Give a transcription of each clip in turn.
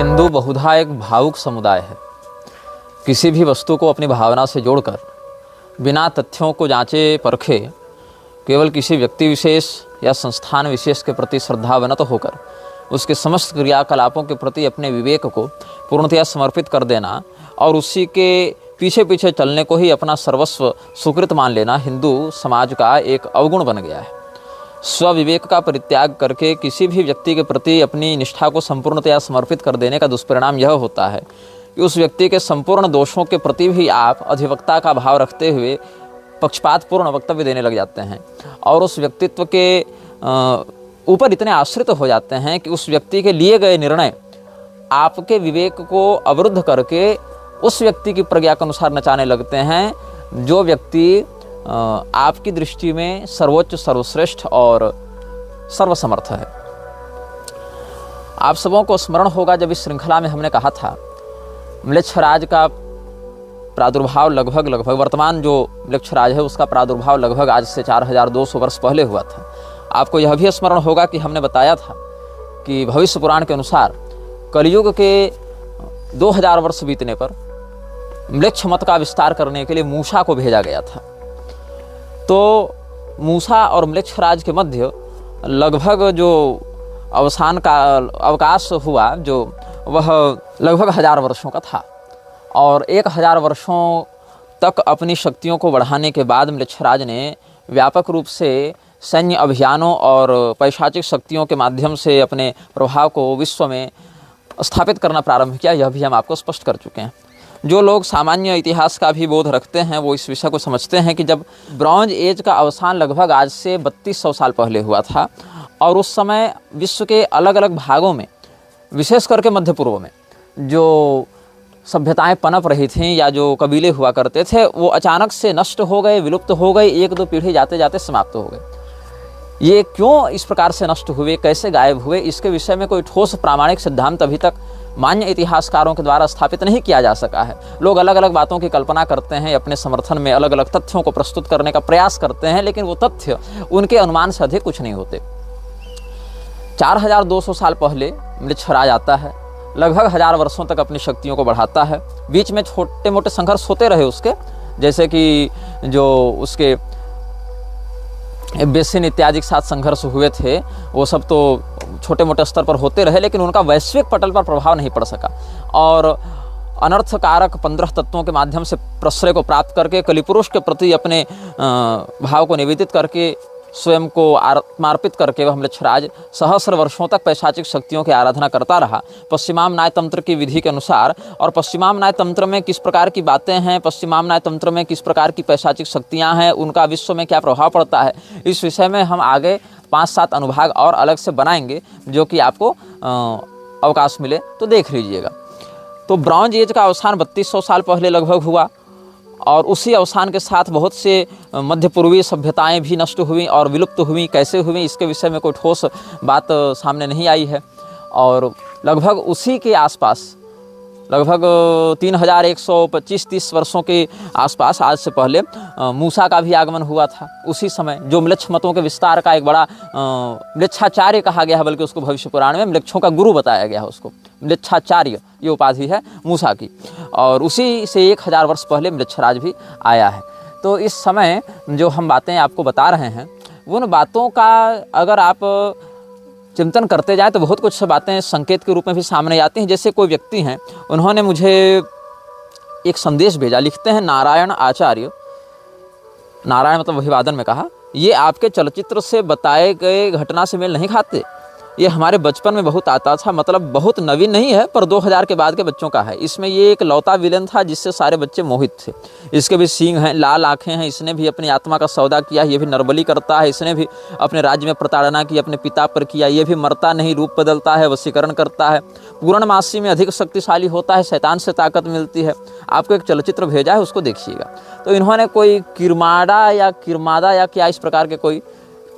हिंदू बहुधा एक भावुक समुदाय है। किसी भी वस्तु को अपनी भावना से जोड़कर बिना तथ्यों को जांचे परखे केवल किसी व्यक्ति विशेष या संस्थान विशेष के प्रति श्रद्धावनत होकर उसके समस्त क्रियाकलापों के प्रति अपने विवेक को पूर्णतया समर्पित कर देना और उसी के पीछे पीछे चलने को ही अपना सर्वस्व सुकृत मान लेना हिंदू समाज का एक अवगुण बन गया है। स्वविवेक का परित्याग करके किसी भी व्यक्ति के प्रति अपनी निष्ठा को संपूर्णतया समर्पित कर देने का दुष्परिणाम यह होता है कि उस व्यक्ति के संपूर्ण दोषों के प्रति भी आप अधिवक्ता का भाव रखते हुए पक्षपातपूर्ण वक्तव्य देने लग जाते हैं और उस व्यक्तित्व के ऊपर इतने आश्रित हो जाते हैं कि उस व्यक्ति के लिए गए निर्णय आपके विवेक को अवरुद्ध करके उस व्यक्ति की प्रज्ञा के अनुसार नचाने लगते हैं जो व्यक्ति आपकी दृष्टि में सर्वोच्च सर्वश्रेष्ठ और सर्वसमर्थ है। आप सबों को स्मरण होगा जब इस श्रृंखला में हमने कहा था म्लेच्छराज का प्रादुर्भाव लगभग वर्तमान जो म्लेच्छराज है उसका प्रादुर्भाव लगभग आज से 4200 वर्ष पहले हुआ था। आपको यह भी स्मरण होगा कि हमने बताया था कि भविष्य पुराण के अनुसार कलयुग के 2000 वर्ष बीतने पर म्लेच्छ मत का विस्तार करने के लिए मूसा को भेजा गया था। तो मूसा और म्लेच्छराज के मध्य लगभग जो अवसान का अवकाश हुआ जो वह लगभग 1000 वर्षों का था और 1000 वर्षों तक अपनी शक्तियों को बढ़ाने के बाद म्लेच्छराज ने व्यापक रूप से सैन्य अभियानों और पैशाचिक शक्तियों के माध्यम से अपने प्रभाव को विश्व में स्थापित करना प्रारंभ किया। यह भी हम आपको स्पष्ट कर चुके हैं। जो लोग सामान्य इतिहास का भी बोध रखते हैं वो इस विषय को समझते हैं कि जब ब्रॉन्ज एज का अवसान लगभग आज से 3200 साल पहले हुआ था और उस समय विश्व के अलग अलग भागों में विशेष करके मध्य पूर्व में जो सभ्यताएं पनप रही थीं या जो कबीले हुआ करते थे वो अचानक से नष्ट हो गए, विलुप्त हो गए, एक दो पीढ़ी जाते जाते समाप्त हो गए। ये क्यों इस प्रकार से नष्ट हुए, कैसे गायब हुए, इसके विषय में कोई ठोस प्रामाणिक सिद्धांत अभी तक मान्य इतिहासकारों के द्वारा स्थापित नहीं किया जा सका है। लोग अलग अलग बातों की कल्पना करते हैं, अपने समर्थन में अलग अलग तथ्यों को प्रस्तुत करने का प्रयास करते हैं, लेकिन वो तथ्य उनके अनुमान से अधिक कुछ नहीं होते। 4200 साल पहले म्लेच्छराज आता है, लगभग 1000 वर्षों तक अपनी शक्तियों को बढ़ाता है। बीच में छोटे मोटे संघर्ष होते रहे उसके, जैसे कि जो उसके बेसिन इत्यादि के साथ संघर्ष हुए थे वो सब तो छोटे मोटे स्तर पर होते रहे, लेकिन उनका वैश्विक पटल पर प्रभाव नहीं पड़ सका। और अनर्थकारक 15 तत्वों के माध्यम से प्रश्रय को प्राप्त करके कलिपुरुष के प्रति अपने भाव को निवेदित करके स्वयं को आत्मार्पित करके वह म्लेच्छराज सहस्र वर्षों तक पैशाचिक शक्तियों की आराधना करता रहा पश्चिमाम न्याय तंत्र की विधि के अनुसार। और पश्चिमाम न्याय तंत्र में किस प्रकार की बातें हैं, पश्चिमाम न्याय तंत्र में किस प्रकार की पैशाचिक शक्तियां हैं, उनका विश्व में क्या प्रभाव पड़ता है, इस विषय में हम आगे 5-7 अनुभाग और अलग से बनाएंगे जो कि आपको अवकाश मिले तो देख लीजिएगा। तो ब्रॉन्ज एज का अवसान 3200 साल पहले लगभग हुआ और उसी अवसान के साथ बहुत से मध्य पूर्वी सभ्यताएं भी नष्ट हुई और विलुप्त हुई। कैसे हुई इसके विषय में कोई ठोस बात सामने नहीं आई है। और लगभग उसी के आसपास लगभग 3125-30 वर्षों के आसपास आज से पहले मूसा का भी आगमन हुआ था। उसी समय जो म्लेच्छ मतों के विस्तार का एक बड़ा म्लेच्छाचार्य कहा गया है, बल्कि उसको भविष्य पुराण में म्लेच्छों का गुरु बताया गया है। उसको म्लेच्छाचार्य ये उपाधि है मूसा की, और उसी से 1000 वर्ष पहले म्लेच्छराज भी आया है। तो इस समय जो हम बातें आपको बता रहे हैं उन बातों का अगर आप चिंतन करते जाएं तो बहुत कुछ बातें संकेत के रूप में भी सामने आती हैं। जैसे कोई व्यक्ति हैं, उन्होंने मुझे एक संदेश भेजा, लिखते हैं नारायण आचार्य, नारायण मतलब अभिवादन में कहा, ये आपके चलचित्र से बताए गए घटना से मेल नहीं खाते। ये हमारे बचपन में बहुत आता था, मतलब बहुत नवीन नहीं है पर 2000 के बाद के बच्चों का है। इसमें ये एक लौता विलेन था जिससे सारे बच्चे मोहित थे। इसके भी सींग हैं, लाल आंखें हैं, इसने भी अपनी आत्मा का सौदा किया, ये भी नरबली करता है, इसने भी अपने राज्य में प्रताड़ना की, अपने पिता पर किया, ये भी मरता नहीं, रूप बदलता है, वशीकरण करता है, पूर्णमासी में अधिक शक्तिशाली होता है, शैतान से ताकत मिलती है। आपको एक चलचित्र भेजा है, उसको देखिएगा। तो इन्होंने कोई किरमाड़ा या किरमादा या क्या इस प्रकार के कोई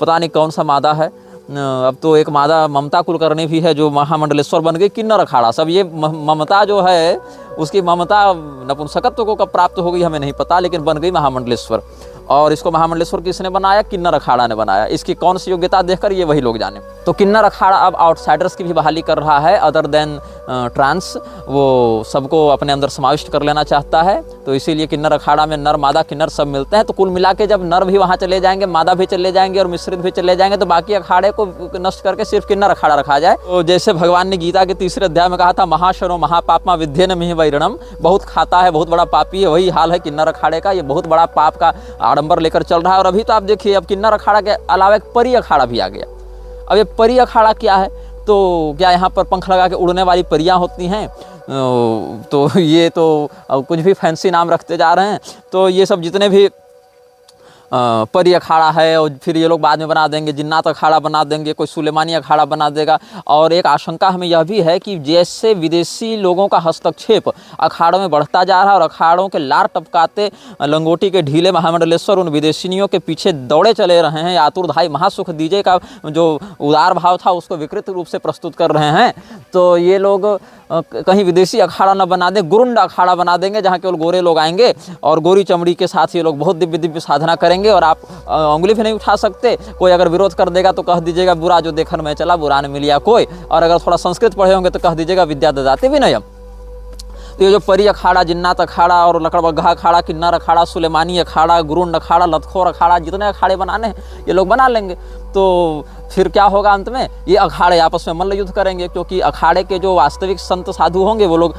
पता नहीं कौन सा मादा है, अब तो एक मादा ममता कुलकर्णी भी है जो महामंडलेश्वर बन गई, किन्नर अखाड़ा सब। ये ममता जो है उसकी ममता नपुंसकत्व को कब प्राप्त हो गई हमें नहीं पता, लेकिन बन गई महामंडलेश्वर। और इसको महामंडलेश्वर किसने बनाया? किन्नर अखाड़ा ने बनाया। इसकी कौन सी योग्यता देखकर, ये वही लोग जाने। तो किन्नर अखाड़ा अब आउटसाइडर्स की भी बहाली कर रहा है, अदर देन ट्रांस, वो सबको अपने अंदर समाविष्ट कर लेना चाहता है। तो इसीलिए किन्नर अखाड़ा में नर मादा किन्नर सब मिलते हैं। तो कुल मिला के जब नर भी वहाँ चले जाएंगे, मादा भी चले जाएंगे और मिश्रित भी चले जाएंगे, तो बाकी अखाड़े को नष्ट करके सिर्फ किन्नर अखाड़ा रखा जाए। तो जैसे भगवान ने गीता के 3 अध्याय में कहा था, महाशनो महापापमा विद्येन मिहि वैरणम, बहुत खाता है, बहुत बड़ा पापी है, वही हाल है किन्नर अखाड़े का। ये बहुत बड़ा पाप का आडंबर लेकर चल रहा है। और अभी तो आप देखिए, अब किन्नर अखाड़ा के अलावा एक परी अखाड़ा भी आ गया। अब ये परी अखाड़ा क्या है? तो क्या यहाँ पर पंख लगा के उड़ने वाली परियां होती हैं? तो ये तो कुछ भी फैंसी नाम रखते जा रहे हैं। तो ये सब जितने भी परी अखाड़ा है, और फिर ये लोग बाद में बना देंगे जिन्नात अखाड़ा बना देंगे, कोई सुलेमानी अखाड़ा बना देगा। और एक आशंका हमें यह भी है कि जैसे विदेशी लोगों का हस्तक्षेप अखाड़ों में बढ़ता जा रहा है और अखाड़ों के लार टपकाते लंगोटी के ढीले महामंडलेश्वर उन विदेशिनियों के पीछे दौड़े चले रहे हैं, आतुरधाई महासुख दीजे का जो उदार भाव था उसको विकृत रूप से प्रस्तुत कर रहे हैं। तो ये लोग कहीं विदेशी अखाड़ा न बना दे, गुरुंड अखाड़ा बना देंगे, जहाँ केवल गोरे लोग आएंगे और गोरी चमड़ी के साथ ये लोग बहुत दिव्य दिव्य साधना करेंगे और आप उंगली भी नहीं उठा सकते। कोई अगर विरोध कर देगा तो कह दीजिएगा बुरा जो देखन में चला, बुरा ने मिलिया कोई। और अगर थोड़ा संस्कृत पढ़े होंगे तो कह दीजिएगा विद्या ददाते विनयम। तो ये जो परी अखाड़ा, जिन्नात अखाड़ा और लकड़बग्घा अखाड़ा, किन्नर अखाड़ा, सुलेमानी अखाड़ा, गुरुंड अखाड़ा, लतखोर अखाड़ा, जितने अखाड़े बनाने हैं ये लोग बना लेंगे। तो फिर क्या होगा अंत में? ये अखाड़े आपस में मल्ल युद्ध करेंगे, क्योंकि अखाड़े के जो वास्तविक संत साधु होंगे वो लोग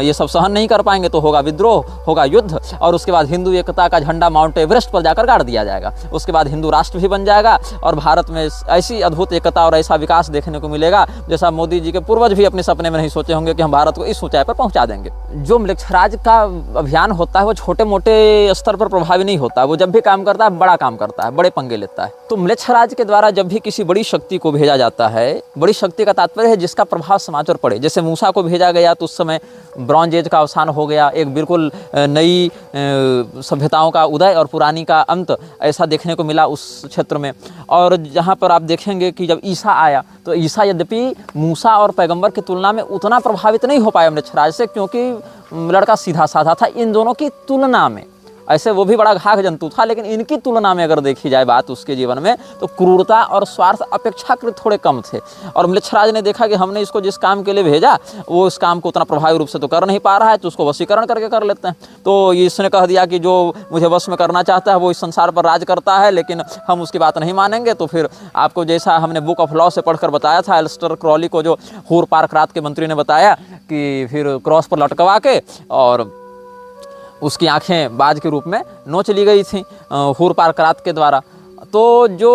ये सब सहन नहीं कर पाएंगे। तो होगा विद्रोह, होगा युद्ध, और उसके बाद हिंदू एकता का झंडा माउंट एवरेस्ट पर जाकर गाड़ दिया जाएगा। उसके बाद हिंदू राष्ट्र भी बन जाएगा और भारत में ऐसी अद्भुत एकता और ऐसा विकास देखने को मिलेगा जैसा मोदी जी के पूर्वज भी अपने सपने में नहीं सोचे होंगे कि हम भारत को इस ऊंचाई पर पहुंचा देंगे। जो म्लेच्छराज का अभियान होता है वो छोटे मोटे स्तर पर प्रभावी नहीं होता। वो जब भी काम करता है बड़ा काम करता है, बड़े पंगे लेता है। तो म्लेच्छराज के द्वारा जब भी किसी बड़ी शक्ति को भेजा जाता है, बड़ी शक्ति का तात्पर्य है जिसका प्रभाव समाज पर पड़े। जैसे मूसा को भेजा गया तो उस समय ब्रॉन्ज एज का अवसान हो गया, एक बिल्कुल नई सभ्यताओं का उदय और पुरानी का अंत ऐसा देखने को मिला उस क्षेत्र में। और जहाँ पर आप देखेंगे कि जब ईसा आया तो ईसा यद्यपि मूसा और पैगंबर की तुलना में उतना प्रभावित नहीं हो पाया म्लेच्छराज से, क्योंकि लड़का सीधा साधा था इन दोनों की तुलना में। ऐसे वो भी बड़ा घाघ जंतु था, लेकिन इनकी तुलना में अगर देखी जाए बात उसके जीवन में, तो क्रूरता और स्वार्थ अपेक्षाकृत थोड़े कम थे। और म्लेच्छराज ने देखा कि हमने इसको जिस काम के लिए भेजा वो इस काम को उतना प्रभावी रूप से तो कर नहीं पा रहा है, तो उसको वशीकरण करके कर लेते हैं। तो इसने कह दिया कि जो मुझे वश में करना चाहता है वो इस संसार पर राज करता है, लेकिन हम उसकी बात नहीं मानेंगे। तो फिर आपको जैसा हमने बुक ऑफ लॉ से पढ़कर बताया था, एलिस्टर क्रॉली को जो हूर पार्क रात के मंत्री ने बताया कि फिर क्रॉस पर लटकवा के और उसकी आंखें बाज के रूप में नोच ली गई थी हूर पार्करात के द्वारा। तो जो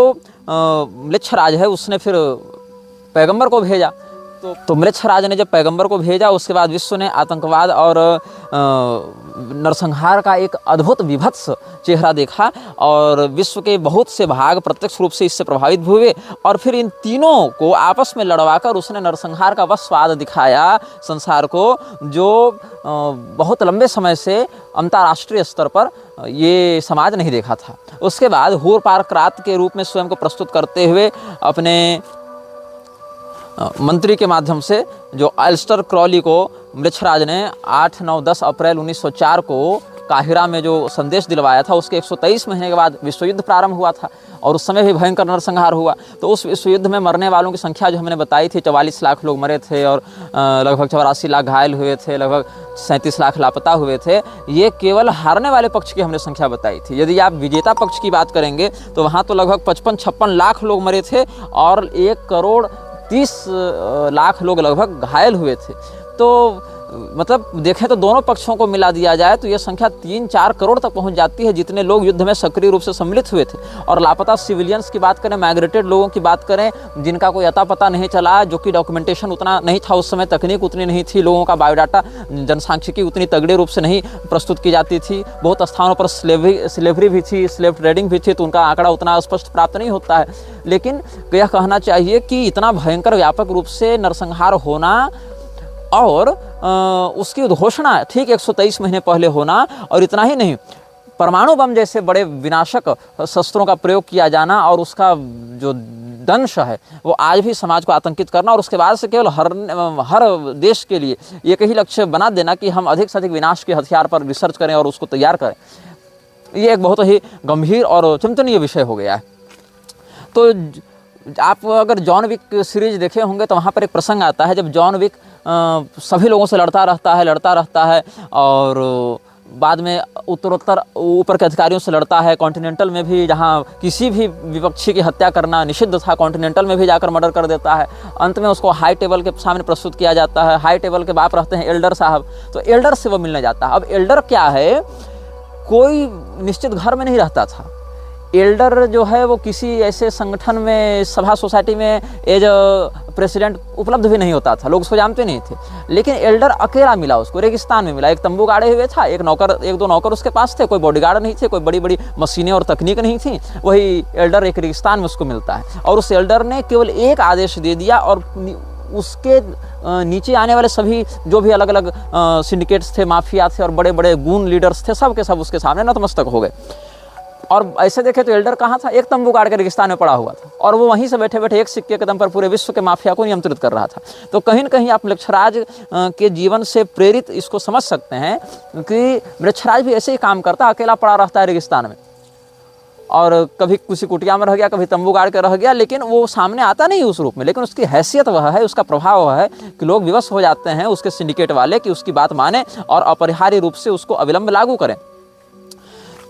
म्लेच्छराज है उसने फिर पैगंबर को भेजा। तो म्लेच्छराज ने जब पैगंबर को भेजा उसके बाद विश्व ने आतंकवाद और नरसंहार का एक अद्भुत विभत्स चेहरा देखा और विश्व के बहुत से भाग प्रत्यक्ष रूप से इससे प्रभावित हुए। और फिर इन तीनों को आपस में लड़वाकर उसने नरसंहार का वह स्वाद दिखाया संसार को, जो बहुत लंबे समय से अंतर्राष्ट्रीय स्तर पर ये समाज नहीं देखा था। उसके बाद हूर पार्करात के रूप में स्वयं को प्रस्तुत करते हुए अपने मंत्री के माध्यम से जो एलिस्टर क्रॉली को म्लेच्छराज ने 8, 9, 10 अप्रैल 1904 को काहिरा में जो संदेश दिलवाया था, उसके 123 महीने के बाद विश्व युद्ध प्रारंभ हुआ था और उस समय भी भयंकर नरसंहार हुआ। तो उस विश्व युद्ध में मरने वालों की संख्या जो हमने बताई थी 44 लाख लोग मरे थे और लगभग 84 लाख घायल हुए थे, लगभग 37 लाख लापता हुए थे। ये केवल हारने वाले पक्ष की हमने संख्या बताई थी। यदि आप विजेता पक्ष की बात करेंगे तो वहाँ तो लगभग 55-56 लाख लोग मरे थे और 1 करोड़ 30 लाख लोग लगभग घायल हुए थे। तो मतलब देखें तो दोनों पक्षों को मिला दिया जाए तो यह संख्या 3-4 करोड़ तक पहुंच जाती है जितने लोग युद्ध में सक्रिय रूप से सम्मिलित हुए थे। और लापता सिविलियंस की बात करें, माइग्रेटेड लोगों की बात करें जिनका कोई अता पता नहीं चला, जो कि डॉक्यूमेंटेशन उतना नहीं था उस समय, तकनीक उतनी नहीं थी, लोगों का बायोडाटा जनसांख्यिकी उतनी तगड़े रूप से नहीं प्रस्तुत की जाती थी, बहुत स्थानों पर स्लेवरी भी थी, स्लेव ट्रेडिंग भी थी, तो उनका आंकड़ा उतना स्पष्ट प्राप्त नहीं होता है। लेकिन यह कहना चाहिए कि इतना भयंकर व्यापक रूप से नरसंहार होना और उसकी घोषणा ठीक 123 महीने पहले होना, और इतना ही नहीं परमाणु बम जैसे बड़े विनाशक शस्त्रों का प्रयोग किया जाना और उसका जो दंश है वो आज भी समाज को आतंकित करना, और उसके बाद से केवल हर देश के लिए एक ही लक्ष्य बना देना कि हम अधिक से अधिक विनाश के हथियार पर रिसर्च करें और उसको तैयार करें, ये एक बहुत ही गंभीर और चिंतनीय विषय हो गया है। तो आप अगर जॉन विक सीरीज देखे होंगे तो वहाँ पर एक प्रसंग आता है जब जॉन विक सभी लोगों से लड़ता रहता है और बाद में उत्तरोत्तर ऊपर के अधिकारियों से लड़ता है। कॉन्टिनेंटल में भी जहाँ किसी भी विपक्षी की हत्या करना निषिद्ध था, कॉन्टिनेंटल में भी जाकर मर्डर कर देता है। अंत में उसको हाई टेबल के सामने प्रस्तुत किया जाता है। हाई टेबल के बाप रहते हैं एल्डर साहब, तो एल्डर से वो मिलने जाता है। अब एल्डर क्या है, कोई निश्चित घर में नहीं रहता था। एल्डर जो है वो किसी ऐसे संगठन में, सभा सोसाइटी में एज प्रेसिडेंट उपलब्ध भी नहीं होता था, लोग उसको जानते नहीं थे। लेकिन एल्डर अकेला मिला, उसको रेगिस्तान में मिला, एक तंबू गाड़े हुए था, एक दो नौकर उसके पास थे, कोई बॉडीगार्ड नहीं थे, कोई बड़ी बड़ी मशीनें और तकनीक नहीं थी। वही एल्डर एक रेगिस्तान में उसको मिलता है और उस एल्डर ने केवल एक आदेश दे दिया और उसके नीचे आने वाले सभी जो भी अलग अलग सिंडिकेट्स थे, माफिया थे और बड़े बड़े गून लीडर्स थे, सब के सब उसके सामने नतमस्तक हो गए। और ऐसे देखे तो एल्डर कहाँ था, एक तंबू गाड़ के रेगिस्तान में पड़ा हुआ था और वो वहीं से बैठे बैठे एक सिक्के के दम पर पूरे विश्व के माफिया को नियंत्रित कर रहा था। तो कहीं न कहीं आप मृक्षराज के जीवन से प्रेरित इसको समझ सकते हैं कि मृक्षराज भी ऐसे ही काम करता, अकेला पड़ा रहता है रेगिस्तान में और कभी किसी कुटिया में रह गया, कभी तंबू गाड़ के रह गया, लेकिन वो सामने आता नहीं उस रूप में, लेकिन उसकी हैसियत वह है, उसका प्रभाव वह है कि लोग विवश हो जाते हैं उसके सिंडिकेट वाले कि उसकी बात माने और अपरिहार्य रूप से उसको अविलंब लागू करें।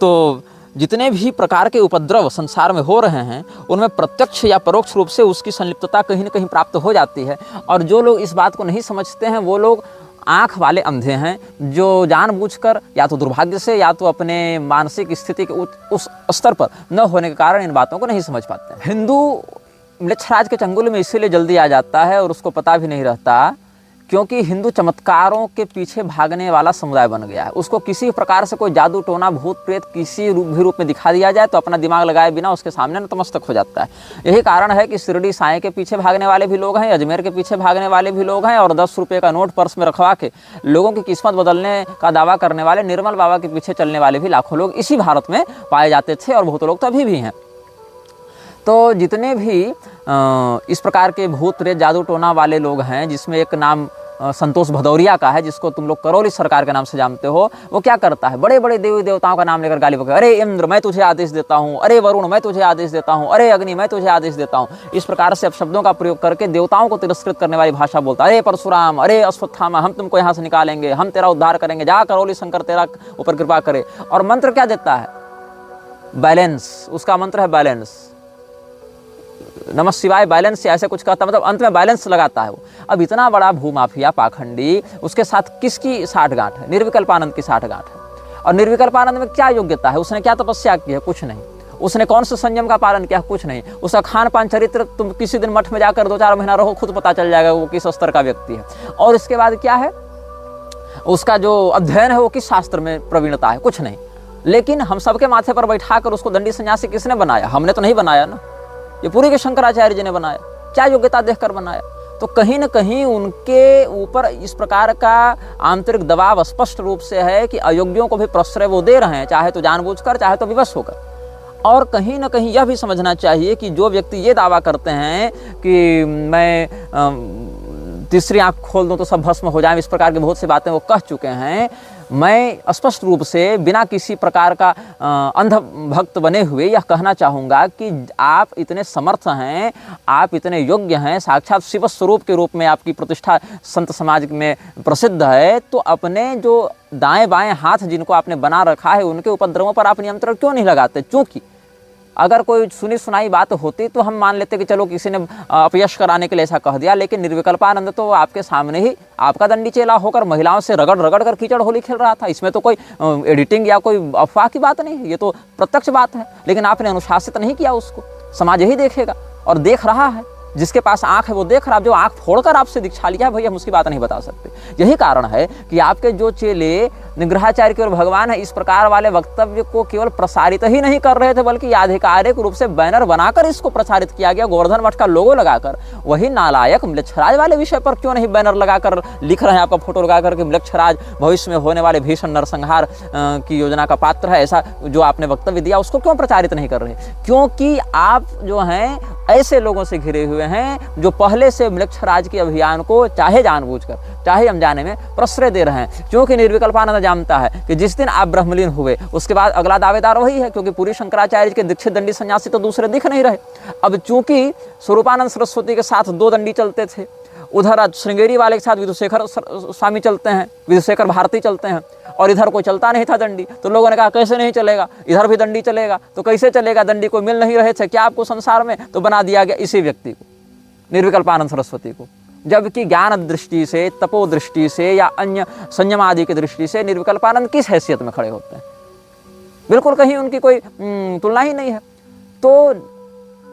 तो जितने भी प्रकार के उपद्रव संसार में हो रहे हैं उनमें प्रत्यक्ष या परोक्ष रूप से उसकी संलिप्तता कहीं न कहीं प्राप्त हो जाती है। और जो लोग इस बात को नहीं समझते हैं वो लोग आँख वाले अंधे हैं, जो जानबूझकर या तो दुर्भाग्य से या तो अपने मानसिक स्थिति के उस स्तर पर न होने के कारण इन बातों को नहीं समझ पाते हैं। हिंदू मृक्षराज के चंगुल में इसीलिए जल्दी आ जाता है और उसको पता भी नहीं रहता, क्योंकि हिंदू चमत्कारों के पीछे भागने वाला समुदाय बन गया है। उसको किसी प्रकार से कोई जादू टोना भूत प्रेत किसी रूप में दिखा दिया जाए तो अपना दिमाग लगाए बिना उसके सामने नतमस्तक हो जाता है। यही कारण है कि शिरडी साईं के पीछे भागने वाले भी लोग हैं, अजमेर के पीछे भागने वाले भी लोग हैं और 10 रुपये का नोट पर्स में रखवा के लोगों की किस्मत बदलने का दावा करने वाले निर्मल बाबा के पीछे चलने वाले भी लाखों लोग इसी भारत में पाए जाते थे और बहुत लोग तो अभी भी हैं। तो जितने भी इस प्रकार के भूत प्रेत जादू टोना वाले लोग हैं, जिसमें एक नाम संतोष भदौरिया का है जिसको तुम लोग करौली सरकार के नाम से जानते हो, वो क्या करता है, बड़े बड़े देवी देवताओं का नाम लेकर गाली बकता है। अरे इंद्र मैं तुझे आदेश देता हूँ, अरे वरुण मैं तुझे आदेश देता हूँ, अरे अग्नि मैं तुझे आदेश देता हूँ। इस प्रकार से अपशब्दों का प्रयोग करके देवताओं को तिरस्कृत करने वाली भाषा बोलता है। अरे परशुराम, अरे अश्वत्थामा, हम तुमको यहाँ से निकालेंगे, हम तेरा उद्धार करेंगे, जा करौली शंकर तेरा ऊपर कृपा करे। और मंत्र क्या देता है, बैलेंस, उसका मंत्र है बैलेंस, नमः शिवाय बैलेंस से ऐसे कुछ कहता, मतलब अंत में बैलेंस लगाता है वो। अब इतना बड़ा भूमाफिया पाखंडी, उसके साथ किसकी साठगांठ है, निर्विकल्पानंद की साठगांठ है। और निर्विकल्पानंद में क्या योग्यता है, उसने क्या तपस्या की है, कुछ नहीं। उसने कौन से संयम का पालन किया, कुछ नहीं। उसका खान पान चरित्र तुम किसी दिन मठ में जाकर 2-4 महीना रहो, खुद पता चल जाएगा वो किस स्तर का व्यक्ति है। और इसके बाद क्या है, उसका जो अध्ययन है वो किस शास्त्र में प्रवीणता है, कुछ नहीं। लेकिन हम सबके माथे पर बैठा कर उसको दंडी सन्यासी किसने बनाया, हमने तो नहीं बनाया ना, ये पूरी के शंकराचार्य जी ने बनाया। क्या योग्यता देखकर बनाया। तो कहीं न कहीं उनके ऊपर इस प्रकार का आंतरिक दबाव स्पष्ट रूप से है कि अयोग्यों को भी प्रश्रय वो दे रहे हैं, चाहे तो जानबूझकर चाहे तो विवश होकर। और कहीं न कहीं यह भी समझना चाहिए कि जो व्यक्ति ये दावा करते हैं कि मैं तीसरी आंख खोल दूं तो सब भस्म हो जाए, इस प्रकार की बहुत सी बातें वो कह चुके हैं। मैं स्पष्ट रूप से बिना किसी प्रकार का अंध भक्त बने हुए यह कहना चाहूँगा कि आप इतने समर्थ हैं, आप इतने योग्य हैं, साक्षात शिव स्वरूप के रूप में आपकी प्रतिष्ठा संत समाज में प्रसिद्ध है, तो अपने जो दाएं बाएं हाथ जिनको आपने बना रखा है उनके उपद्रवों पर आप नियंत्रण क्यों नहीं लगाते। चूँकि अगर कोई सुनी सुनाई बात होती तो हम मान लेते कि चलो किसी ने अपयश कराने के लिए ऐसा कह दिया, लेकिन निर्विकल्पानंद तो आपके सामने ही आपका दंडी चेला होकर महिलाओं से रगड़ रगड़ कर कीचड़ होली खेल रहा था। इसमें तो कोई एडिटिंग या कोई अफवाह की बात नहीं है, ये तो प्रत्यक्ष बात है। लेकिन आपने अनुशासित नहीं किया उसको, समाज यही देखेगा और देख रहा है। जिसके पास आंख है वो देख रहा है, जो आंख फोड़कर आपसे दीक्षा लिया है भैया हम उसकी बात नहीं बता सकते। यही कारण है कि आपके जो चेले निग्रहाचार्य केवल भगवान है, इस प्रकार वाले वक्तव्य को केवल प्रसारित ही नहीं कर रहे थे, बल्कि आधिकारिक रूप से बैनर बनाकर इसको प्रसारित किया गया, गोवर्धन मठ का लोगो लगाकर। वही नालायक म्लेच्छराज वाले विषय पर क्यों नहीं बैनर लगाकर लिख रहे हैं, आपका फोटो लगाकर कि म्लेच्छराज भविष्य में होने वाले भीषण नरसंहार की योजना का पात्र है, ऐसा जो आपने वक्तव्य दिया उसको क्यों प्रचारित नहीं कर रहे? क्योंकि आप जो हैं ऐसे लोगों से घिरे हुए हैं जो पहले से म्लेच्छराज के अभियान को चाहे जानबूझकर चाहे अनजाने में प्रश्रय दे रहे हैं। क्योंकि निर्विकल्पानंद जानता है कि जिस दिन आप ब्रह्मलीन हुए उसके बाद अगला दावेदार वही है, क्योंकि पूरी शंकराचार्य के दीक्षित दंडी सन्यासी तो दूसरे दिख नहीं रहे। अब चूंकि स्वरूपानंद सरस्वती के साथ 2 दंडी चलते थे, उधर श्रृंगेरी वाले के साथ विधुशेखर स्वामी चलते हैं, विधुशेखर भारती चलते हैं, और इधर कोई चलता नहीं था दंडी। तो लोगों ने कहा कैसे नहीं चलेगा, इधर भी दंडी चलेगा, तो कैसे चलेगा, दंडी को मिल नहीं रहे थे क्या आपको संसार में? तो बना दिया गया इसी व्यक्ति को, निर्विकल्पानंद सरस्वती को। जबकि ज्ञान दृष्टि से, तपो दृष्टि से या अन्य संयम आदि की दृष्टि से निर्विकल्पानंद किस हैसियत में खड़े होते हैं? बिल्कुल कहीं उनकी कोई तुलना ही नहीं है। तो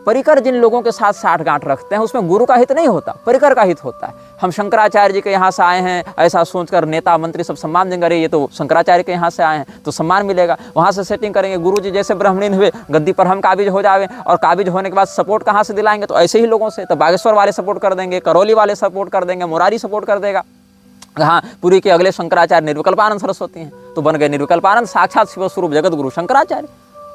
परिकर जिन लोगों के साथ साठगांठ रखते हैं उसमें गुरु का हित नहीं होता, परिकर का हित होता है। हम शंकराचार्य जी के यहाँ से आए हैं ऐसा सोचकर नेता मंत्री सब सम्मान देंगे, अरे ये तो शंकराचार्य के यहाँ से आए हैं तो सम्मान मिलेगा, वहाँ से सेटिंग करेंगे। गुरु जी जैसे ब्राह्मणीन हुए गद्दी पर हम काबिज हो जावे, और काबिज होने के बाद सपोर्ट कहाँ से दिलाएंगे? तो ऐसे ही लोगों से। तो बागेश्वर वाले सपोर्ट कर देंगे, करौली वाले सपोर्ट कर देंगे, मुरारी सपोर्ट कर देगा। हाँ, पुरी के अगले शंकराचार्य निर्विकल्पानंद सरस्वती हैं, तो बन गए निर्विकल्पानंद साक्षात शिव स्वरूप जगत गुरु शंकराचार्य।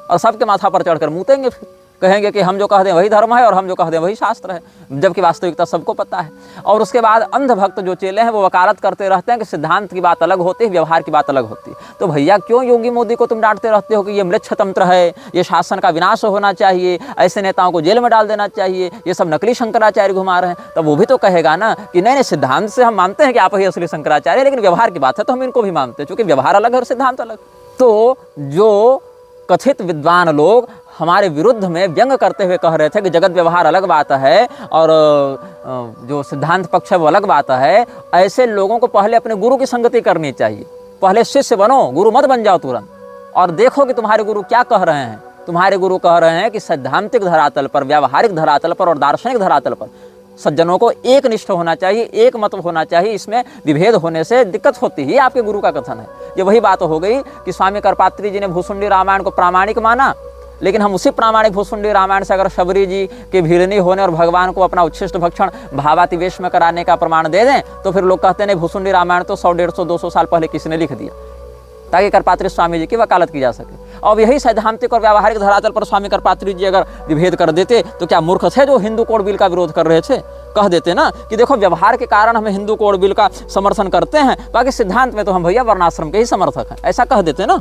और सबके माथा पर चढ़कर मूतेंगे, फिर कहेंगे कि हम जो कह दें वही धर्म है और हम जो कह दें वही शास्त्र है, जबकि वास्तविकता सबको पता है। और उसके बाद अंध भक्त जो चेले हैं वो वकालत करते रहते हैं कि सिद्धांत की बात अलग होती है, व्यवहार की बात अलग होती है। तो भैया क्यों योगी मोदी को तुम डांटते रहते हो कि ये म्लेच्छ तंत्र है, ये शासन का विनाश होना चाहिए, ऐसे नेताओं को जेल में डाल देना चाहिए, ये सब नकली शंकराचार्य घुमा रहे हैं? तब वो भी तो कहेगा ना कि नहीं नहीं, सिद्धांत से हम मानते हैं कि आप ही असली शंकराचार्य, लेकिन व्यवहार की बात है तो हम इनको भी मानते हैं, क्योंकि व्यवहार अलग है और सिद्धांत अलग। तो जो कथित विद्वान लोग हमारे विरुद्ध में व्यंग करते हुए कह रहे थे कि जगत व्यवहार अलग बात है और जो सिद्धांत पक्ष है वो अलग बात है, ऐसे लोगों को पहले अपने गुरु की संगति करनी चाहिए। पहले शिष्य बनो, गुरु मत बन जाओ तुरंत, और देखो कि तुम्हारे गुरु क्या कह रहे हैं। तुम्हारे गुरु कह रहे हैं कि सैद्धांतिक धरातल पर, व्यावहारिक धरातल पर और दार्शनिक धरातल पर सज्जनों को एक निष्ठ होना चाहिए, एक मत होना चाहिए, इसमें विभेद होने से दिक्कत होती है। आपके गुरु का कथन है। ये वही बात हो गई कि स्वामी करपात्री जी ने भूसुंडी रामायण को प्रामाणिक माना, लेकिन हम उसी प्रामाणिक भूसुंडी रामायण से अगर शबरी जी के भीड़नी होने और भगवान को अपना उच्छिष्ट भक्षण भावातिवेश में कराने का प्रमाण दे दें, तो फिर लोग कहते हैं भूसुंडी रामायण तो 100, 150, 200 साल पहले किसी ने लिख दिया, ताकि करपात्री स्वामी जी की वकालत की जा सके। और यही सैद्धांतिक और व्यावहारिक धरातल पर स्वामी करपात्री जी अगर विभेद कर देते तो क्या मूर्ख थे जो हिंदू कोड बिल का विरोध कर रहे थे? कह देते ना कि देखो व्यवहार के कारण हम हिंदू कोड बिल का समर्थन करते हैं, बाकी सिद्धांत में तो हम भैया वर्णाश्रम के ही समर्थक हैं, ऐसा कह देते ना।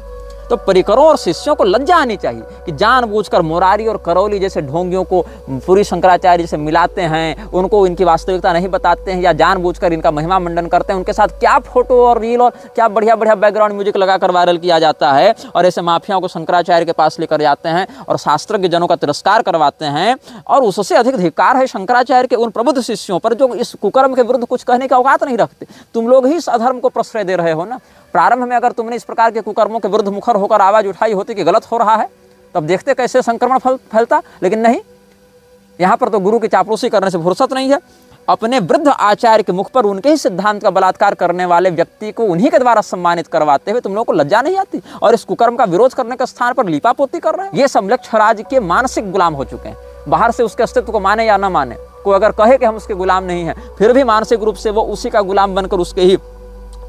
तो परिकरों और शिष्यों को लज्जा आनी चाहिए कि जानबूझकर मुरारी और करौली जैसे ढोंगियों को पूरी शंकराचार्य से मिलाते हैं, उनको इनकी वास्तविकता नहीं बताते हैं, या जानबूझकर इनका महिमा मंडन करते हैं। उनके साथ क्या फोटो और रील और क्या बढ़िया बढ़िया बैकग्राउंड म्यूजिक लगाकर वायरल किया जाता है, और ऐसे माफियाओं को शंकराचार्य के पास लेकर जाते हैं और शास्त्रज्ञ जनों का तिरस्कार करवाते हैं। और उससे अधिक धिक्कार है शंकराचार्य के उन प्रबुद्ध शिष्यों पर जो इस कुकर्म के विरुद्ध कुछ कहने का औकात नहीं रखते। तुम लोग ही इस अधर्म को प्रश्रय दे रहे हो ना। प्रारंभ में अगर तुमने इस प्रकार के कुकर्मों के विरुद्ध मुखर होकर आवाज उठाई होती कि गलत हो रहा है, तब देखते कैसे संक्रमण फैलता, लेकिन नहीं। यहाँ पर तो गुरु की चापलूसी करने से फुर्सत नहीं है। अपने वृद्ध आचार्य के मुख पर उनके ही सिद्धांत का बलात्कार करने वाले व्यक्ति को उन्हीं के द्वारा सम्मानित करवाते हुए तुम लोगों को लज्जा नहीं आती, और इस कुकर्म का विरोध करने के स्थान पर लीपापोती कर रहे हैं। ये सब म्लेच्छराज के मानसिक गुलाम हो चुके हैं। बाहर से उसके अस्तित्व को माने या न माने, कोई अगर कहे कि हम उसके गुलाम नहीं हैं, फिर भी मानसिक रूप से वो उसी का गुलाम बनकर उसके ही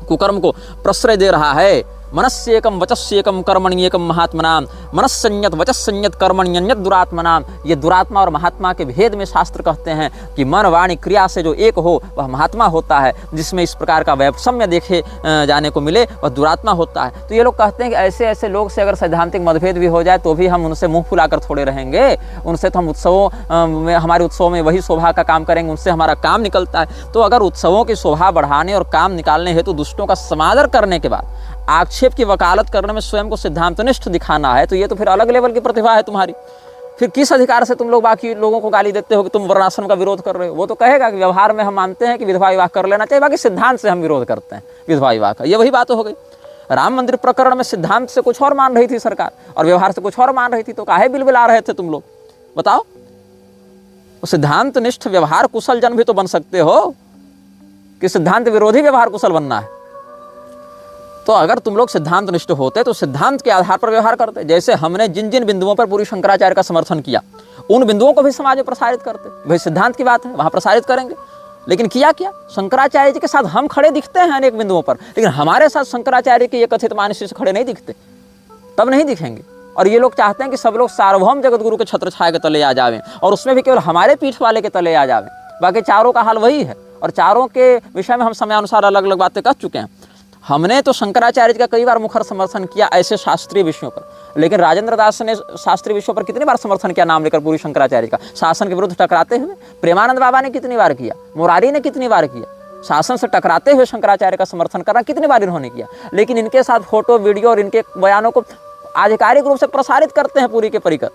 कुकर्म को प्रश्रय दे रहा है। मनस्येकम वचस्येकम कर्मण्येकम महात्मनाम, मनस्संयत वचस्संयत कर्मण्यन्यत दुरात्मनाम। ये दुरात्मा और महात्मा के भेद में शास्त्र कहते हैं कि मन वाणी क्रिया से जो एक हो वह महात्मा होता है, जिसमें इस प्रकार का वैषम्य देखे जाने को मिले वह दुरात्मा होता है। तो ये लोग कहते हैं कि ऐसे ऐसे लोग से अगर सैद्धांतिक मतभेद भी हो जाए तो भी हम उनसे मुंह फुलाकर थोड़े रहेंगे, उनसे तो हम उत्सवों में, हमारे उत्सवों में वही शोभा का काम करेंगे, उनसे हमारा काम निकलता है। तो अगर उत्सवों की शोभा बढ़ाने और काम निकालने हेतु दुष्टों का समादर करने के बाद आक्षेप की वकालत करने में स्वयं को सिद्धांतनिष्ठ दिखाना है, तो ये तो फिर अलग लेवल की प्रतिभा है तुम्हारी। फिर किस अधिकार से तुम लोग बाकी लोगों को गाली देते हो कि तुम वर्णाश्रम का विरोध कर रहे हो? वो तो कहेगा कि व्यवहार में हम मानते हैं कि विधवा विवाह कर लेना चाहिए, बाकी सिद्धांत से हम विरोध करते हैं विधवा विवाह का। ये वही बात हो गई। राम मंदिर प्रकरण में सिद्धांत से कुछ और मान रही थी सरकार और व्यवहार से कुछ और मान रही थी, तो काहे बिलबिला रहे थे तुम लोग? बताओ। सिद्धांत निष्ठ व्यवहार कुशल जन भी तो बन सकते हो कि सिद्धांत विरोधी व्यवहार कुशल बनना है? तो अगर तुम लोग सिद्धांत निष्ठ होते तो सिद्धांत के आधार पर व्यवहार करते। जैसे हमने जिन जिन बिंदुओं पर पूरी शंकराचार्य का समर्थन किया उन बिंदुओं को भी समाज में प्रसारित करते। भाई सिद्धांत की बात है, वहाँ प्रसारित करेंगे। लेकिन किया क्या, शंकराचार्य जी के साथ हम खड़े दिखते हैं अनेक बिंदुओं पर, लेकिन हमारे साथ शंकराचार्य के ये कथित मानसी से खड़े नहीं दिखते, तब नहीं दिखेंगे। और ये लोग चाहते हैं कि सब लोग सार्वभौम जगत गुरु के छत्र छाया के तले आ जावें, और उसमें भी केवल हमारे पीठ वाले के तले आ जावें। बाकी चारों का हाल वही है, और चारों के विषय में हम समयानुसार अलग अलग बातें कर चुके हैं। हमने तो शंकराचार्य जी का कई बार मुखर समर्थन किया ऐसे शास्त्रीय विषयों पर, लेकिन राजेंद्र दास ने शास्त्रीय विषयों पर कितनी बार समर्थन किया नाम लेकर पूरी शंकराचार्य का, शासन के विरुद्ध टकराते हुए। प्रेमानंद बाबा ने कितनी बार किया, मुरारी ने कितनी बार किया, शासन से टकराते हुए शंकराचार्य का समर्थन करना कितनी बार इन्होंने किया। लेकिन इनके साथ फोटो वीडियो और इनके बयानों को आधिकारिक रूप से प्रसारित करते हैं पूरी के परिकर,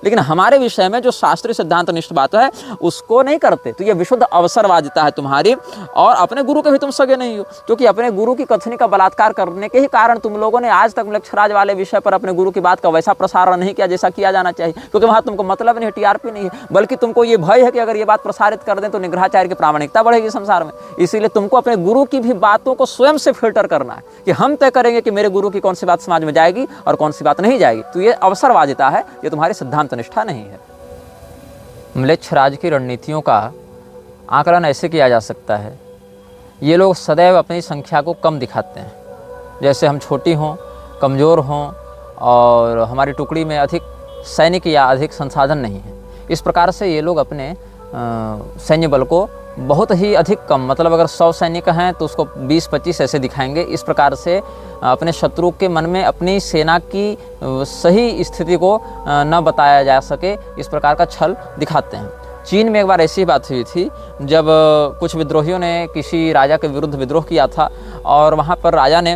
लेकिन हमारे विषय में जो शास्त्रीय सिद्धांत निष्ठ बात है उसको नहीं करते। तो ये विशुद्ध अवसरवादिता है तुम्हारी, और अपने गुरु के भी तुम सगे नहीं हो, क्योंकि अपने गुरु की कथनी का बलात्कार करने के ही कारण तुम लोगों ने आज तक मलेच्छराज वाले विषय पर अपने गुरु की बात का वैसा प्रसारण नहीं किया जैसा किया जाना चाहिए, क्योंकि वहाँ तुमको मतलब नहीं है, टीआरपी नहीं है, बल्कि तुमको ये भय है कि अगर ये बात प्रसारित कर दें तो निग्रहाचार्य की प्रामाणिकता बढ़ेगी संसार में। इसीलिए तुमको अपने गुरु की भी बातों को स्वयं से फिल्टर करना है कि हम तय करेंगे कि मेरे गुरु की कौन सी बात समाज में जाएगी और कौन सी बात नहीं जाएगी। तो ये अवसरवादिता है, ये तुम्हारी सिद्धांत निष्ठा नहीं है। म्लेच्छराज की रणनीतियों का आकलन ऐसे किया जा सकता है, ये लोग सदैव अपनी संख्या को कम दिखाते हैं, जैसे हम छोटी हों, कमज़ोर हों और हमारी टुकड़ी में अधिक सैनिक या अधिक संसाधन नहीं है। इस प्रकार से ये लोग अपने सैन्य बल को बहुत ही अधिक कम, मतलब अगर 100 सैनिक हैं तो उसको 20-25 ऐसे दिखाएंगे। इस प्रकार से अपने शत्रु के मन में अपनी सेना की सही स्थिति को न बताया जा सके, इस प्रकार का छल दिखाते हैं। चीन में एक बार ऐसी बात हुई थी जब कुछ विद्रोहियों ने किसी राजा के विरुद्ध विद्रोह किया था, और वहाँ पर राजा ने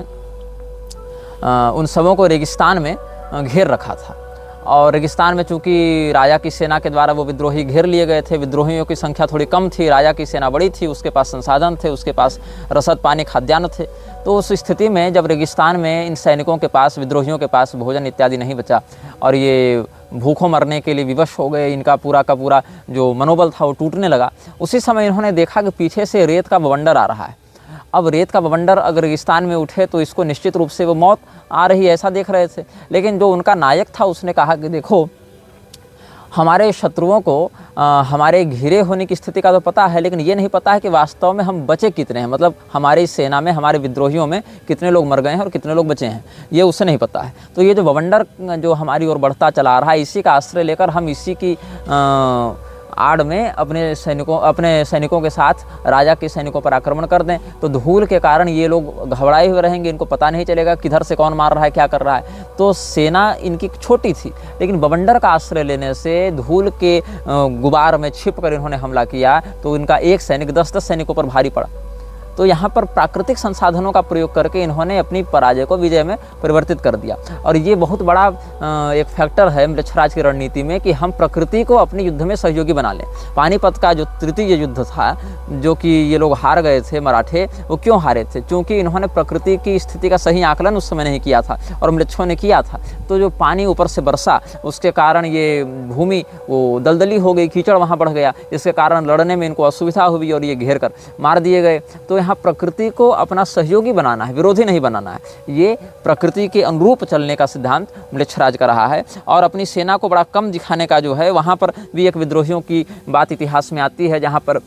उन सबों को रेगिस्तान में घेर रखा था, और रेगिस्तान में चूंकि राजा की सेना के द्वारा वो विद्रोही घेर लिए गए थे, विद्रोहियों की संख्या थोड़ी कम थी, राजा की सेना बड़ी थी, उसके पास संसाधन थे, उसके पास रसद पानी खाद्यान्न थे। तो उस स्थिति में जब रेगिस्तान में इन सैनिकों के पास, विद्रोहियों के पास भोजन इत्यादि नहीं बचा और ये भूखों मरने के लिए विवश हो गए, इनका पूरा का पूरा जो मनोबल था वो टूटने लगा, उसी समय इन्होंने देखा कि पीछे से रेत का बवंडर आ रहा है। अब रेत का बवंडर अगर रेगिस्तान में उठे तो इसको निश्चित रूप से वो मौत आ रही है, ऐसा देख रहे थे। लेकिन जो उनका नायक था उसने कहा कि देखो, हमारे शत्रुओं को हमारे घिरे होने की स्थिति का तो पता है, लेकिन ये नहीं पता है कि वास्तव में हम बचे कितने हैं, मतलब हमारी सेना में, हमारे विद्रोहियों में कितने लोग मर गए हैं और कितने लोग बचे हैं, ये उसे नहीं पता है। तो ये जो बवंडर जो हमारी ओर बढ़ता चला रहा है, इसी का आश्रय लेकर हम इसी की आड़ में अपने सैनिकों के साथ राजा के सैनिकों पर आक्रमण कर दें, तो धूल के कारण ये लोग घबराए हुए रहेंगे, इनको पता नहीं चलेगा किधर से कौन मार रहा है, क्या कर रहा है। तो सेना इनकी छोटी थी, लेकिन बवंडर का आश्रय लेने से धूल के गुबार में छिपकर इन्होंने हमला किया, तो इनका एक सैनिक 10-10 सैनिकों पर भारी पड़ा। तो यहाँ पर प्राकृतिक संसाधनों का प्रयोग करके इन्होंने अपनी पराजय को विजय में परिवर्तित कर दिया। और ये बहुत बड़ा एक फैक्टर है म्लेच्छराज की रणनीति में कि हम प्रकृति को अपने युद्ध में सहयोगी बना लें। पानीपत का जो तृतीय युद्ध था, जो कि ये लोग हार गए थे मराठे, वो क्यों हारे थे? क्योंकि इन्होंने प्रकृति की स्थिति का सही आकलन उस समय नहीं किया था, और म्लेच्छों ने किया था। तो जो पानी ऊपर से बरसा, उसके कारण ये भूमि वो दलदली हो गई, कीचड़ वहाँ बढ़ गया, इसके कारण लड़ने में इनको असुविधा हुई और ये घेर कर मार दिए गए। तो यहाँ प्रकृति को अपना सहयोगी बनाना है, विरोधी नहीं बनाना है। ये प्रकृति के अनुरूप चलने का सिद्धांत म्लेच्छराज का रहा है। और अपनी सेना को बड़ा कम दिखाने का जो है, वहाँ पर भी एक विद्रोहियों की बात इतिहास में आती है, जहाँ पर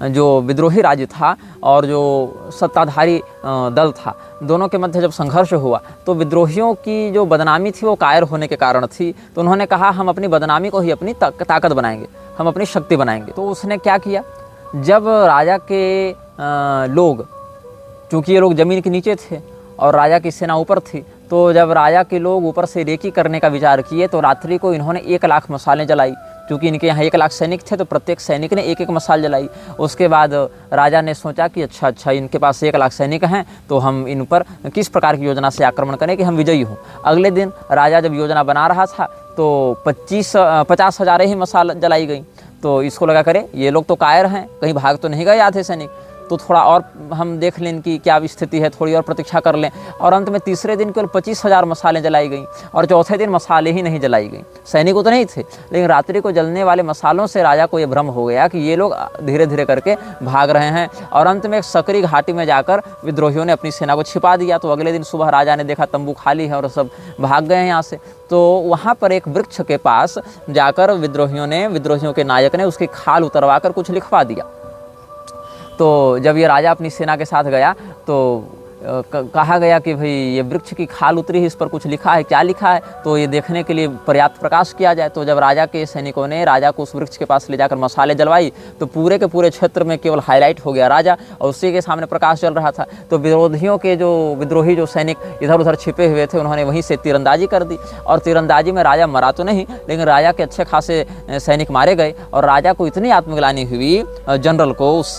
जो विद्रोही राज्य था और जो सत्ताधारी दल था, दोनों के मध्य जब संघर्ष हुआ तो विद्रोहियों की जो बदनामी थी वो कायर होने के कारण थी। तो उन्होंने कहा हम अपनी बदनामी को ही अपनी ताकत बनाएंगे, हम अपनी शक्ति बनाएंगे। तो उसने क्या किया, जब राजा के लोग, चूँकि ये लोग ज़मीन के नीचे थे और राजा की सेना ऊपर थी, तो जब राजा के लोग ऊपर से रेकी करने का विचार किए तो रात्रि को इन्होंने 1 लाख मसालें जलाई। क्योंकि इनके यहाँ 1 लाख सैनिक थे तो प्रत्येक सैनिक ने 1-1 मसाल जलाई। उसके बाद राजा ने सोचा कि अच्छा इनके पास 1 लाख सैनिक हैं, तो हम इन पर किस प्रकार की योजना से आक्रमण करें कि हम विजयी हों। अगले दिन राजा जब योजना बना रहा था तो 50,000 ही मसाल जलाई गई। तो इसको लगा करे ये लोग तो कायर हैं, कहीं भाग तो नहीं गए आधे सैनिक। तो थोड़ा और हम देख लें कि क्या स्थिति है, थोड़ी और प्रतीक्षा कर लें। और अंत में तीसरे दिन केवल 25,000 मसालें जलाई गईं और चौथे दिन मसाले ही नहीं जलाई गईं। सैनिक उतने ही थे, लेकिन रात्रि को जलने वाले मसालों से राजा को ये भ्रम हो गया कि ये लोग धीरे धीरे करके भाग रहे हैं। और अंत में एक सकरी घाटी में जाकर विद्रोहियों ने अपनी सेना को छिपा दिया। तो अगले दिन सुबह राजा ने देखा तंबू खाली है और सब भाग गए हैं यहाँ से। तो वहाँ पर एक वृक्ष के पास जाकर विद्रोहियों के नायक ने उसकी खाल उतरवा कर कुछ लिखवा दिया। तो जब ये राजा अपनी सेना के साथ गया तो कहा गया कि भाई ये वृक्ष की खाल उतरी है, इस पर कुछ लिखा है, क्या लिखा है, तो ये देखने के लिए पर्याप्त प्रकाश किया जाए। तो जब राजा के सैनिकों ने राजा को उस वृक्ष के पास ले जाकर मसाले जलवाई तो पूरे के पूरे क्षेत्र में केवल हाईलाइट हो गया राजा, और उसी के सामने प्रकाश चल रहा था। तो विद्रोही जो सैनिक इधर उधर छिपे हुए थे, उन्होंने वहीं से तीरंदाजी कर दी। और तीरंदाजी में राजा मरा तो नहीं, लेकिन राजा के अच्छे खासे सैनिक मारे गए। और राजा को इतनी आत्मग्लानि हुई जनरल को, उस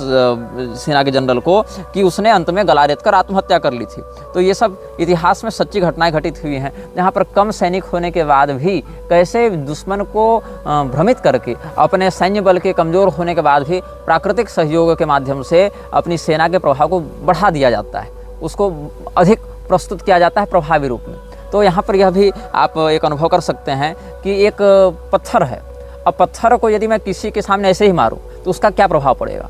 सेना के जनरल को, कि उसने अंत में गला रेत कर आत्महत्या कर ली थी। तो ये सब इतिहास में सच्ची घटनाएं घटित हुई हैं, जहाँ पर कम सैनिक होने के बाद भी कैसे दुश्मन को भ्रमित करके, अपने सैन्य बल के कमजोर होने के बाद भी प्राकृतिक सहयोग के माध्यम से अपनी सेना के प्रभाव को बढ़ा दिया जाता है, उसको अधिक प्रस्तुत किया जाता है प्रभावी रूप में। तो यहाँ पर यह भी आप एक अनुभव कर सकते हैं कि एक पत्थर है, अब पत्थर को यदि मैं किसी के सामने ऐसे ही मारूं तो उसका क्या प्रभाव पड़ेगा।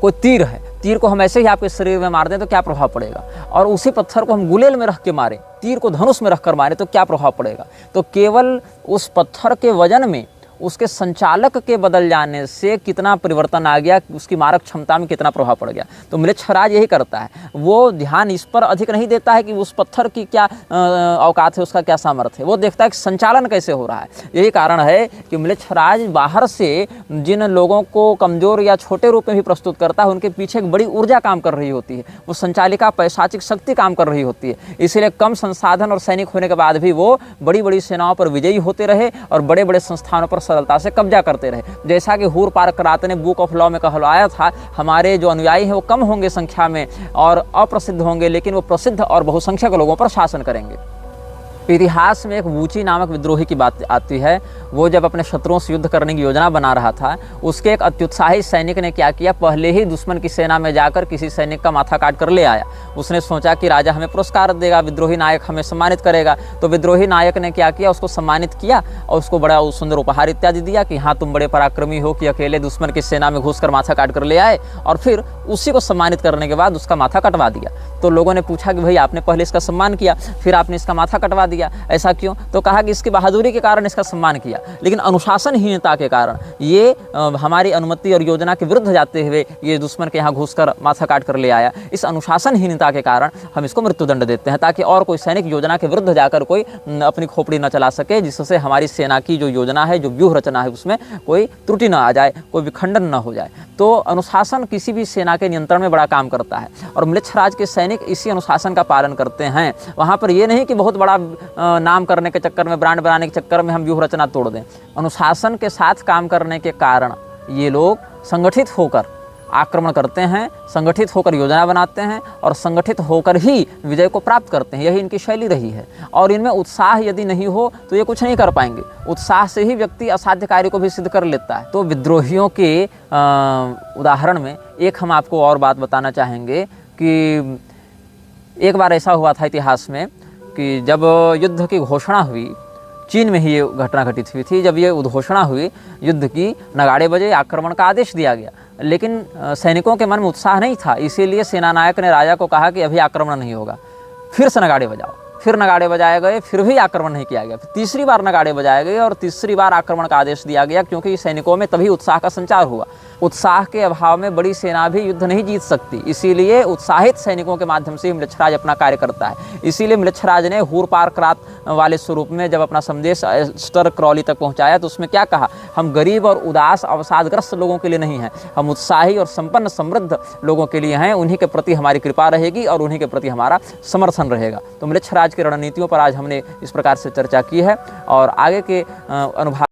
कोई तीर है, तीर को हम ऐसे ही आपके शरीर में मार दें तो क्या प्रभाव पड़ेगा। और उसी पत्थर को हम गुलेल में रख के मारें, तीर को धनुष में रखकर मारें तो क्या प्रभाव पड़ेगा। तो केवल उस पत्थर के वजन में, उसके संचालक के बदल जाने से कितना परिवर्तन आ गया, उसकी मारक क्षमता में कितना प्रभाव पड़ गया। तो म्लेच्छराज यही करता है, वो ध्यान इस पर अधिक नहीं देता है कि उस पत्थर की क्या औकात है, उसका क्या सामर्थ्य है, वो देखता है कि संचालन कैसे हो रहा है। यही कारण है कि म्लेच्छराज बाहर से जिन लोगों को कमजोर या छोटे रूप में भी प्रस्तुत करता है, उनके पीछे एक बड़ी ऊर्जा काम कर रही होती है, वो संचालिका पैशाचिक शक्ति काम कर रही होती है। इसीलिए कम संसाधन और सैनिक होने के बाद भी वो बड़ी बड़ी सेनाओं पर विजयी होते रहे और बड़े बड़े संस्थानों पर सरलता से कब्जा करते रहे। जैसा कि हूर पार कराते ने बुक ऑफ लॉ में कहलवाया था, हमारे जो अनुयायी हैं वो कम होंगे संख्या में और अप्रसिद्ध होंगे, लेकिन वो प्रसिद्ध और बहुसंख्यक लोगों पर शासन करेंगे। इतिहास में एक वूची नामक विद्रोही की बात आती है। वो जब अपने शत्रुओं से युद्ध करने की योजना बना रहा था, उसके एक अत्युत्साही सैनिक ने क्या किया, पहले ही दुश्मन की सेना में जाकर किसी सैनिक का माथा काट कर ले आया। उसने सोचा कि राजा हमें पुरस्कार देगा, विद्रोही नायक हमें सम्मानित करेगा। तो विद्रोही नायक ने क्या किया, उसको सम्मानित किया और उसको बड़ा सुंदर उपहार इत्यादि दिया कि हाँ तुम बड़े पराक्रमी हो कि अकेले दुश्मन की सेना में घुसकर माथा काट कर ले आए। और फिर उसी को सम्मानित करने के बाद उसका माथा कटवा दिया। तो लोगों ने पूछा कि भाई आपने पहले इसका सम्मान किया, फिर आपने इसका माथा कटवा दिया, ऐसा क्यों। तो कहा कि इसकी बहादुरी के कारण इसका सम्मान किया, लेकिन अनुशासनहीनता के कारण ये हमारी अनुमति और योजना के विरुद्ध जाते हुए ये दुश्मन के यहाँ घुसकर माथा काट कर ले आया। इस अनुशासनहीनता के कारण हम इसको मृत्युदंड देते हैं, ताकि और कोई सैनिक योजना के विरुद्ध जाकर कोई अपनी खोपड़ी न चला सके, जिससे हमारी सेना की जो योजना है, जो व्यूह रचना है, उसमें कोई त्रुटि न आ जाए, कोई विखंडन न हो जाए। तो अनुशासन किसी भी सेना के नियंत्रण में बड़ा काम करता है और म्लेच्छराज के सैनिक इसी अनुशासन का पालन करते हैं। वहाँ पर ये नहीं कि बहुत बड़ा नाम करने के चक्कर में, ब्रांड बनाने के चक्कर में हम व्यूह रचना तोड़ दें। अनुशासन के साथ काम करने के कारण ये लोग संगठित होकर आक्रमण करते हैं, संगठित होकर योजना बनाते हैं और संगठित होकर ही विजय को प्राप्त करते हैं। यही इनकी शैली रही है। और इनमें उत्साह यदि नहीं हो तो ये कुछ नहीं कर पाएंगे। उत्साह से ही व्यक्ति असाध्य कार्य को भी सिद्ध कर लेता है। तो विद्रोहियों के उदाहरण में एक हम आपको और बात बताना चाहेंगे कि एक बार ऐसा हुआ था इतिहास में कि जब युद्ध की घोषणा हुई, चीन में ही ये घटना घटित हुई थी। जब ये उद्घोषणा हुई युद्ध की, नगाड़े बजे, आक्रमण का आदेश दिया गया, लेकिन सैनिकों के मन में उत्साह नहीं था। इसीलिए सेनानायक ने राजा को कहा कि अभी आक्रमण नहीं होगा, फिर से नगाड़े बजाओ। फिर नगाड़े बजाए गए, फिर भी आक्रमण नहीं किया गया। फिर तीसरी बार नगाड़े बजाए गए और तीसरी बार आक्रमण का आदेश दिया गया, क्योंकि सैनिकों में तभी उत्साह का संचार हुआ। उत्साह के अभाव में बड़ी सेना भी युद्ध नहीं जीत सकती, इसीलिए उत्साहित सैनिकों के माध्यम से म्लेच्छराज अपना कार्य करता है। इसीलिए म्लेच्छराज ने हूर पार करात वाले स्वरूप में जब अपना संदेश एस्टर क्रॉली तक पहुंचाया तो उसमें क्या कहा, हम गरीब और उदास अवसादग्रस्त लोगों के लिए नहीं हैं, हम उत्साही और संपन्न समृद्ध लोगों के लिए हैं। उन्हीं के प्रति हमारी कृपा रहेगी और उन्हीं के प्रति हमारा समर्थन रहेगा। तो म्लेच्छराज की रणनीतियों पर आज हमने इस प्रकार से चर्चा की है और आगे के अनुभाग